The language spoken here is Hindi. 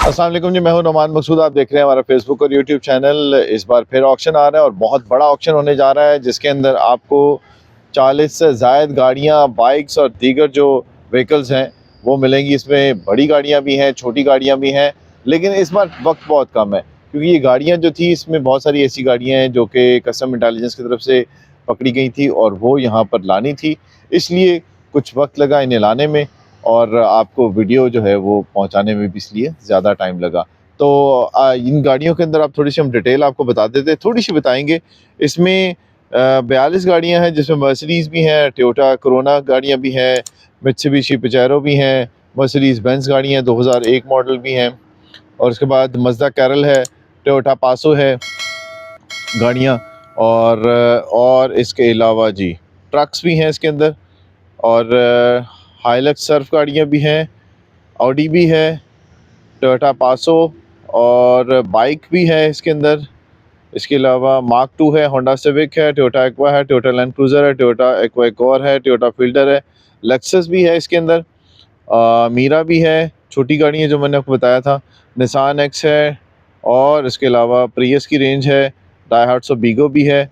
अस्सलाम वालेकुम जी, मैं हूं नोमान मकसूद। आप देख रहे हैं हमारा फेसबुक और यूट्यूब चैनल। इस बार फिर ऑक्शन आ रहा है और बहुत बड़ा ऑक्शन होने जा रहा है, जिसके अंदर आपको 40 से ज़ायद गाड़ियां, बाइक्स और दीगर जो व्हीकल्स हैं वो मिलेंगी। इसमें बड़ी गाड़ियां भी हैं, छोटी गाड़ियां भी हैं, लेकिन इस बार वक्त बहुत कम है क्योंकि ये गाड़ियां जो थी, इसमें बहुत सारी ऐसी गाड़ियां हैं जो कि कस्टम इंटेलिजेंस की तरफ से पकड़ी गई थी और वो यहाँ पर लानी थी, इसलिए कुछ वक्त लगा इन्हें लाने में और आपको वीडियो जो है वो पहुंचाने में भी इसलिए ज़्यादा टाइम लगा। तो इन गाड़ियों के अंदर आप थोड़ी सी हम डिटेल आपको बता देते, थोड़ी सी बताएंगे। इसमें 42 गाड़ियां हैं, जिसमें मर्सिडीज़ भी हैं, टोयोटा कोरोना गाड़ियां भी हैं, मित्सुबिशी पजेरो भी हैं, मर्सिडीज़ बेंज गाड़ियां 2001 मॉडल भी हैं, और उसके बाद मज़दा कैरल है, टोयोटा पासो है गाड़ियाँ, और इसके अलावा जी ट्रक्स भी हैं इसके अंदर, और हाइलक्स सर्फ गाड़ियाँ भी हैं, ऑडी भी है, टोयोटा पासो, और बाइक भी है इसके अंदर। इसके अलावा मार्क टू है, होंडा सिविक है, टोयोटा एक्वा है, टोयोटा लैंड क्रूज़र है, टोयोटा एक्वा एकोर है, टोयोटा फील्डर है, लेक्सस भी है इसके अंदर, मीरा भी है, छोटी गाड़ी है जो मैंने आपको बताया था, निसान एक्स है, और इसके अलावा प्रियस की रेंज है, डायहाट्सो बीगो भी है,